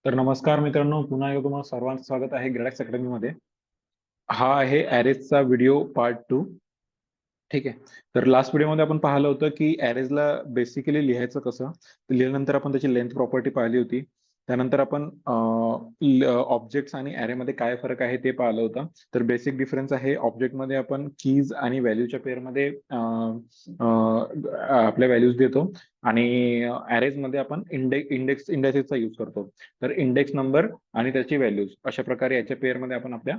तर नमस्कार मित्रांनो, पुन्हा एकदा तुम्हाला सर्वांचं स्वागत आहे ग्रेडॅक्स अकॅडमीमध्ये. हा आहे ॲरेजचा व्हिडिओ पार्ट 2. ठीक आहे. तर लास्ट व्हिडिओमध्ये आपण पाहिलं होतं की ॲरेजला बेसिकली लिहायचं कसं. लिहिल्यानंतर आपण त्याची लेंथ प्रॉपर्टी पाहिली होती. त्यानंतर आपण ऑब्जेक्ट्स आणि ॲरेमध्ये काय फरक आहे ते पाहिलं होतं. तर बेसिक डिफरन्स आहे, ऑब्जेक्टमध्ये आपण कीज आणि व्हॅल्यूच्या पेअरमध्ये आपल्या व्हॅल्यूज देतो आणि ॲरेजमध्ये आपण इंडेक्सचा यूज करतो. तर इंडेक्स नंबर आणि त्याची व्हॅल्यूज अशा प्रकारे याच्या पेअरमध्ये आपण आपल्या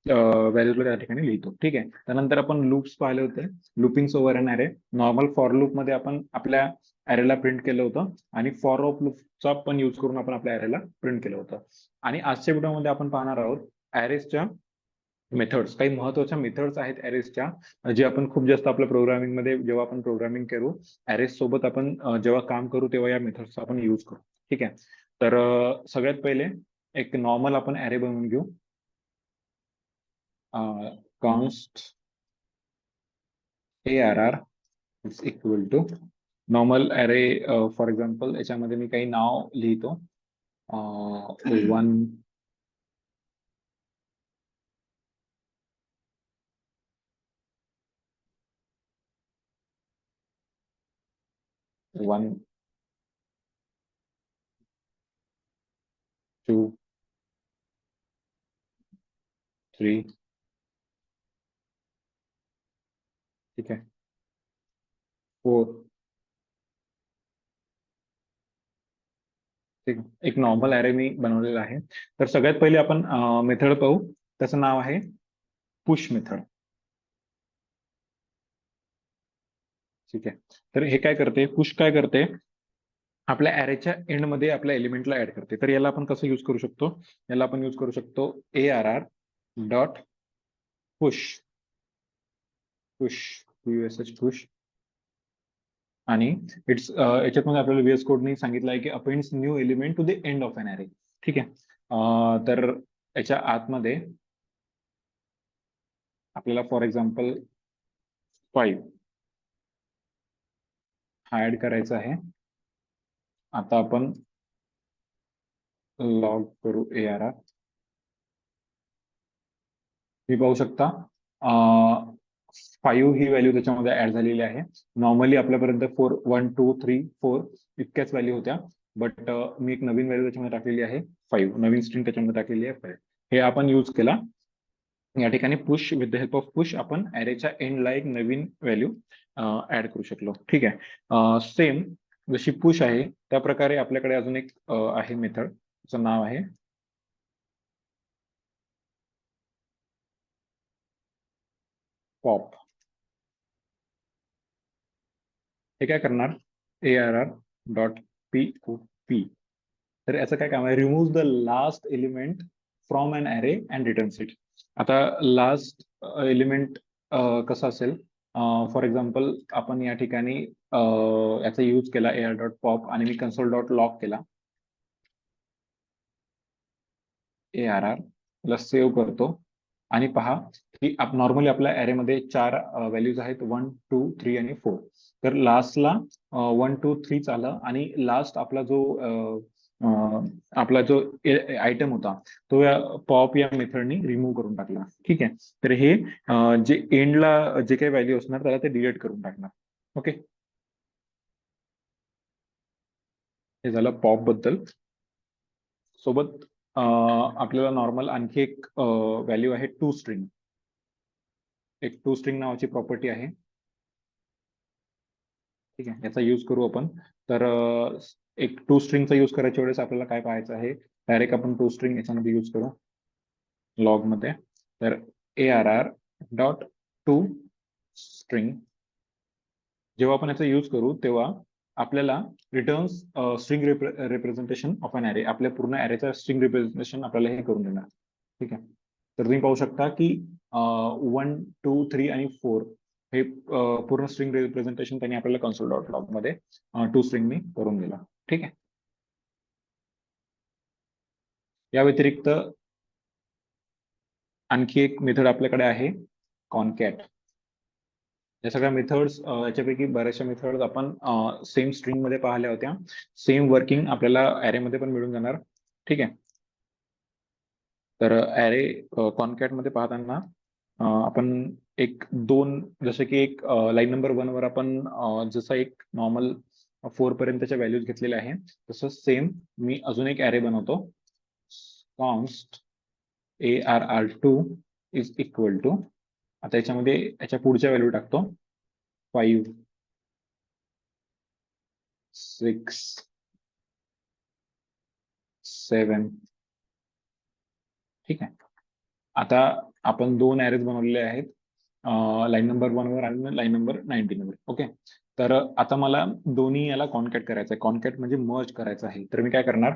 व्हॅल्यूजला त्या ठिकाणी लिहितो. ठीक आहे. त्यानंतर आपण लूप्स पाहिले होते, looping over an array. Normal for loop मध्ये आपण आपल्या ॲरेला प्रिंट केलं होतं आणि फॉर ऑफ लूपचा पण यूज करून आपण आपल्या ॲरेला प्रिंट केलं होतं. आणि आजच्या व्हिडिओमध्ये आपण पाहणार आहोत ॲरेजच्या मेथड्स. काही महत्वाच्या मेथड्स आहेत ॲरेजच्या, जे आपण खूप जास्त आपल्या प्रोग्रामिंग मध्ये जेव्हा आपण प्रोग्रामिंग करू ॲरेज सोबत आपण जेव्हा काम करू तेव्हा या मेथड्सचा आपण यूज करू. ठीक आहे. तर सगळ्यात पहिले एक नॉर्मल आपण ॲरे बनवून घेऊ. Const ARR is equal to normal array. For example याच्यामध्ये मी काही नाव लिहितो. 1 1 2 3. ठीक आहे. 4. ठीक आहे. एक नॉर्मल ॲरे मी बनवलेला आहे. तर सगळ्यात पहिले आपण मेथड पाहू. त्याचं नाव आहे पुश मेथड. ठीक आहे. तर हे काय करते, पुश काय करते, आपल्या ॲरेच्या एंड मध्ये आपल्या एलिमेंटला ऍड करते. तर याला आपण कसं यूज करू शकतो, याला आपण यूज करू शकतो ARR dot push. Push USH push. आणि इट्स याच्यामध्ये आपल्याला VS कोडने सांगितलं आहे की appends new element to the end of an array. ठीक आहे. तर याच्या आतमध्ये आपल्याला फॉर एक्झाम्पल 5 हा ऍड करायचा आहे. आता आपण लॉग करू ARR. तुम्ही पाहू शकता 5 ही व्हॅल्यू त्याच्यामध्ये ऍड झालेली आहे. नॉर्मली आपल्यापर्यंत 4 1 2 3 4 इतक्याच व्हॅल्यू होत्या. बट मी एक नवीन व्हॅल्यू त्याच्यामध्ये टाकलेली आहे 5. नवीन स्ट्रिंग त्याच्यामध्ये टाकलेली आहे 5. हे आपण यूज केला. या ठिकाणी push with the help of push आपण ॲरेच्या एंडला एक नवीन व्हॅल्यू ऍड करू शकलो. ठीक आहे. सेम जशी पुश आहे त्या प्रकारे आपल्याकडे अजून एक आहे मेथड. त्याचं नाव आहे पॉप. हे काय करणार, ARR डॉट POP. तर याचं काय काम आहे, remove the last element from an array and returns it. आता लास्ट एलिमेंट कसं असेल, फॉर एक्झाम्पल आपण या ठिकाणी याचा यूज केला ARR डॉट पॉप आणि मी कन्सोल डॉट लॉग केला. ARR ला सेव्ह करतो आणि पहा की नॉर्मली आपल्या ॲरेमध्ये 4 व्हॅल्यूज आहेत, 1 2 3 आणि 4. तर लास्टला 1 2 3 आलं आणि लास्ट आपला जो आयटम होता तो या पॉप या मेथडनी रिमूव्ह करून टाकला. ठीक आहे. तर हे जे एंडला जे काही व्हॅल्यू असणार त्याला ते डिलीट करून टाकणार. ओके. हे झालं पॉप बद्दल. सोबत आपल्याला नॉर्मल आणखी एक व्हॅल्यू आहे टू स्ट्रिंग. एक टू स्ट्रिंग नावाची प्रॉपर्टी आहे. ठीक आहे. याचा यूज करू आपण. तर एक टू स्ट्रिंगचा यूज करायच्या वेळेस आपल्याला काय पाहायचं आहे, डायरेक्ट आपण टू स्ट्रिंग याच्यामध्ये यूज करू लॉग मध्ये. तर ARR डॉट टू स्ट्रिंग जेव्हा आपण याचा यूज करू तेव्हा आपल्याला returns string representation of an array, आपल्या पूर्ण ॲरेचा स्ट्रिंग रिप्रेझेंटेशन आपल्याला हे करून देणार. ठीक आहे. तर तुम्ही पाहू शकता की 1 2 3 आणि 4 हे पूर्ण स्ट्रिंग रिप्रेझेंटेशन त्यांनी आपल्याला कन्सोल डॉट लॉग मध्ये टू स्ट्रिंगनी करून दिला. ठीक आहे. या व्यतिरिक्त आणखी एक मेथड आपल्याकडे आहे कॉनकॅट. या सगळ्या मेथड्स, याच्यापैकी बऱ्याचशा मेथड्स आपण सेम स्ट्रिंग मध्ये पाहिल्या होत्या. सेम वर्किंग आपल्याला ॲरे मध्ये पण मिळून जाणार. ठीक आहे. तर ॲरे कॉनकॅट मध्ये पाहताना आपण एक दोन, जसे की एक लाईन नंबर 1 वर आपण जसं एक नॉर्मल 4 पर्यंतच्या व्हॅल्यूज घेतलेल्या आहे, तसंच सेम मी अजून एक ॲरे बनवतो. Const ARR2 is equal to, आता याच्यामध्ये याच्या पुढच्या व्हॅल्यू टाकतो, 5 6 7. ठीक आहे. आता आपण दोन ॲरेज बनवलेले आहेत, लाईन नंबर 1 वर आणि लाईन नंबर 19 वर. ओके. तर आता मला दोन्ही याला कॉन्कॅट करायचं आहे. कॉन्कॅट म्हणजे मर्ज करायचं आहे. तर मी काय करणार,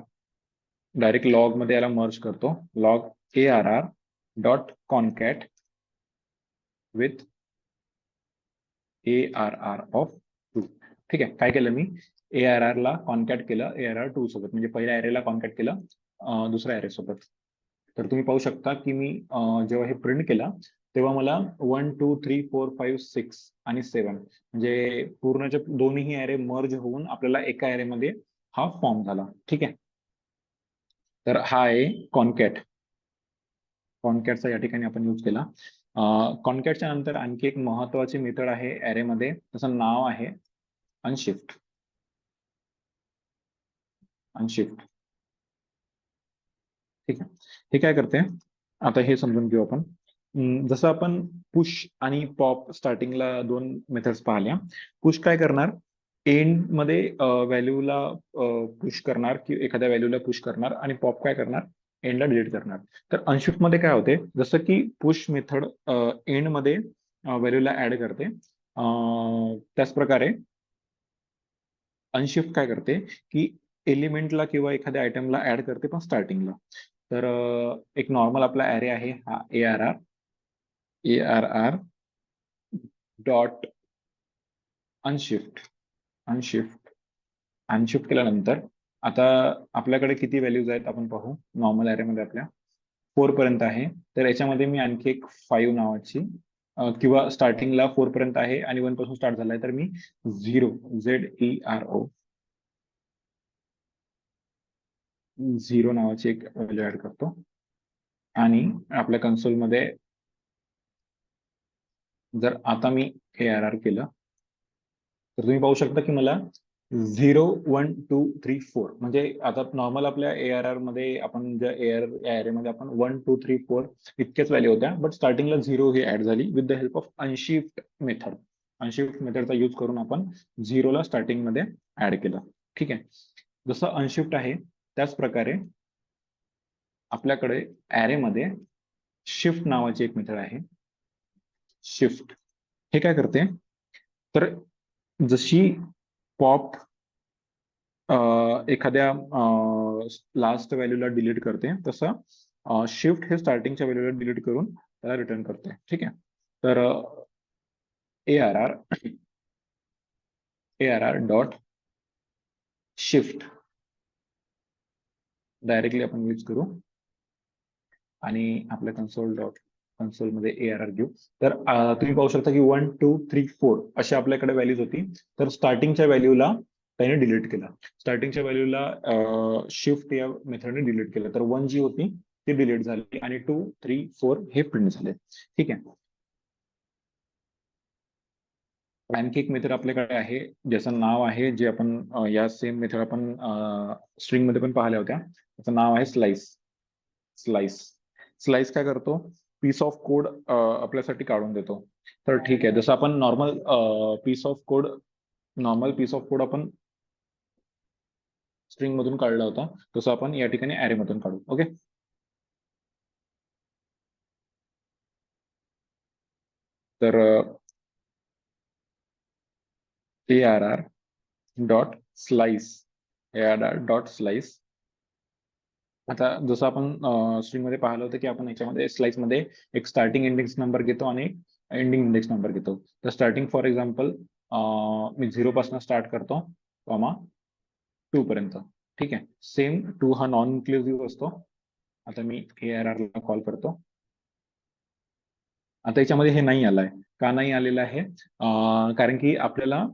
डायरेक्ट लॉग मध्ये याला मर्ज करतो. Log ARR dot concat with ARR of 2. ठीक आहे. काय केलं मी, ARR ला कॉन्कॅट केलं ARR2 सोबत, म्हणजे पहिल्या ॲरेला कॉन्कॅट केलं दुसऱ्या ॲरे सोबत. तर तुम्ही पाहू शकता की मी जेव्हा हे प्रिंट केला तेव्हा मला 1 2 3 4 5 6 आणि 7 म्हणजे पूर्णचे दोन्ही ॲरे मर्ज होऊन आपल्याला एका ॲरेमध्ये हा फॉर्म झाला. ठीक आहे. तर हा आहे कॉन्कॅट. कॉन्कॅटचा या ठिकाणी आपण यूज केला. कॉन्कॅटच्या नंतर आणखी एक महत्वाची मेथड आहे ॲरेमध्ये, त्याचं नाव आहे अनशिफ्ट. अनशिफ्ट. ठीक आहे. हे काय करते, आता हे समजून घेऊ आपण. जसं आपण पुश आणि पॉप स्टार्टिंगला दोन मेथड्स पाहिल्या. पुश काय करणार, एंड मध्ये व्हॅल्यूला पुश करणार, की एखाद्या व्हॅल्यूला पुश करणार, आणि पॉप काय करणार, एंडला डिलीट करणार. तर अनशिफ्ट मध्ये काय होते, जसं की पुश मेथड एंड मध्ये व्हॅल्यूला ऍड करते, त्याच प्रकारे अनशिफ्ट काय करते, की एलिमेंटला किंवा एखाद्या आयटमला ऍड करते पण स्टार्टिंगला. तर एक नॉर्मल आपला ॲरे आहे हा ARR dot unshift. Unshift unshift केल्यानंतर आता आपल्याकडे किती व्हॅल्यूज आहेत आपण पाहू. नॉर्मल ॲरेमध्ये आपल्या 4 पर्यंत आहे. तर याच्यामध्ये मी आणखी एक 5 नावाची किंवा स्टार्टिंगला 4 पर्यंत आहे आणि 1 पासून स्टार्ट झालाय, तर मी 0 ZERO 0 नावाची एक व्हॅल्यू ऍड करतो. आणि आपल्या कन्सोलमध्ये जर आता मी ARR केलं तर तुम्ही पाहू शकता की मला 0 1 2 3 4 म्हणजे आता नॉर्मल आपल्या ARR मध्ये आपण ज्या ARR मध्ये आपण 1 2 3 4 इतक्याच व्हॅल्यू होत्या, बट स्टार्टिंगला 0 ही ऍड झाली with the help of unshift method. Unshift मेथडचा यूज करून आपण 0 ला स्टार्टिंग मध्ये ऍड केलं. ठीक आहे. जसं अनशिफ्ट आहे त्याच प्रकारे आपल्याकडे ॲरे मध्ये शिफ्ट नावाची एक मेथड आहे. शिफ्ट हे काय करते, तर जशी पॉप एखाद्या लास्ट व्हॅल्यूला डिलीट करते, तसं शिफ्ट हे स्टार्टिंगच्या व्हॅल्यूला डिलीट करून त्याला रिटर्न करते. ठीक आहे. तर ARR डॉट शिफ्ट डायरेक्टली आपण यूज करू आणि आपल्या कन्सोलमध्ये ARR घेऊ. तर तुम्ही पाहू शकता की 1 2 3 4 अशी आपल्याकडे व्हॅल्यूज होती. तर स्टार्टिंगच्या व्हॅल्यूला त्याने डिलीट केला. स्टार्टिंगच्या व्हॅल्यूला शिफ्ट या मेथडने डिलीट केलं. तर 1 जी होती ती डिलीट झाली आणि 2 3 4 हे प्रिंट झाले. ठीक आहे. आणखी एक मेथड आपल्याकडे आहे ज्याचं नाव आहे, जे आपण या सेम मेथड आपण स्ट्रिंग मध्ये पण पाहिल्या होत्या. त्याचं नाव आहे स्लाइस. स्लाइस स्लाइस काय करतो, पीस ऑफ कोड आपल्यासाठी काढून देतो. तर ठीक आहे, जसं आपण नॉर्मल पीस ऑफ कोड आपण स्ट्रिंग मधून काढला होता, तसं आपण या ठिकाणी ॲरे मधून काढू. ओके. तर ARR dot slice ARR dot slice. आता जसं आपण स्ट्रिंग मध्ये पाहिलं होतं की आपण याच्यामध्ये स्लाइस मध्ये एक स्टार्टिंग इंडेक्स नंबर घेतो आणि एक एंडिंग इंडेक्स नंबर घेतो. तर स्टार्टिंग फॉर एक्झाम्पल मी 0 पासून स्टार्ट करतो, कॉमा 2 पर्यंत. ठीक आहे. सेम 2 हा नॉन इन्क्लुझिव्ह असतो. आता मी ARR ला कॉल करतो. आता याच्यामध्ये हे नाही आलंय. का नाही आलेलं आहे, कारण की आपल्याला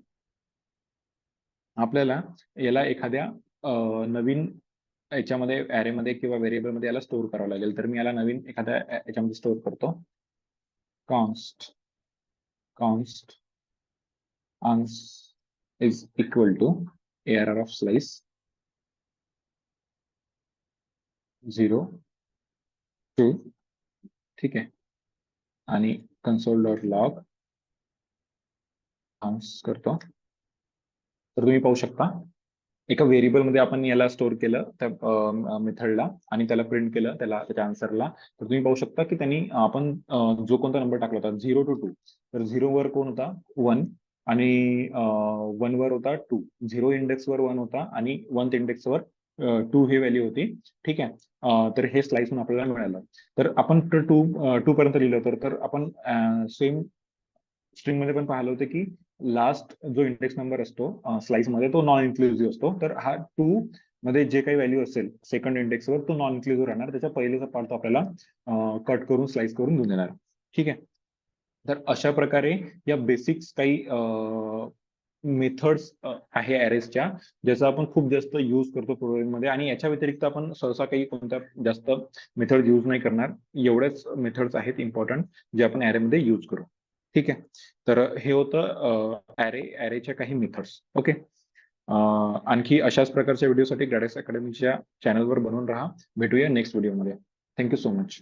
याला एखाद्या नवीन याच्यामध्ये मध्ये किंवा व्हेरिएबल मध्ये याला स्टोअर करावं लागेल. तर मी याला नवीन एखाद्या याच्यामध्ये स्टोअर करतो. Const ans is equal to ARR of slice 0 2, ठीक आहे, आणि console.log ans करतो. तर तुम्ही पाहू शकता एका व्हेरिएबल मध्ये आपण याला स्टोअर केलं त्या मेथडला आणि त्याला प्रिंट केलं त्याच्या आन्सरला. तर तुम्ही पाहू शकता की त्यांनी आपण जो कोणता नंबर टाकला होता 0 to 2, तर 0 वर कोण होता 1 आणि 1 वर होता 2, 0 इंडेक्स वर 1 होता आणि 1 इंडेक्स वर 2 ही व्हॅल्यू होती. ठीक आहे. तर हे स्लाइस आपल्याला मिळालं. तर आपण 2 पर्यंत लिहिलं तर आपण सेम स्ट्रिंग मध्ये पण पाहिलं होतं की लास्ट जो इंडेक्स नंबर असतो स्लाइस मध्ये तो नॉन इन्क्लुझिव्ह असतो. तर हा 2 मध्ये जे काही व्हॅल्यू असेल सेकंड इंडेक्सवर तो नॉन इन्क्लुझिव्ह राहणार. त्याच्या पहिलेचा पार्ट आपल्याला कट करून स्लाइस करून देऊन देणार. ठीक आहे. तर अशा प्रकारे या बेसिक्स काही मेथड्स आहे अरेजच्या, ज्याचा आपण खूप जास्त यूज करतो प्रोग्रामिंग मध्ये. आणि याच्या व्यतिरिक्त आपण सहसा काही कोणत्या जास्त मेथड यूज नाही करणार. एवढेच मेथड्स आहेत इम्पॉर्टंट जे आपण अरे मध्ये यूज करू. ठीक आहे. तर हे होतं अरेच्या काही मेथड्स. ओके. आणखी अशाच प्रकारच्या व्हिडिओसाठी ग्रॅडेक्स अकॅडमीच्या चॅनलवर बनवून राहा. भेटूया नेक्स्ट व्हिडिओमध्ये. Thank you so much.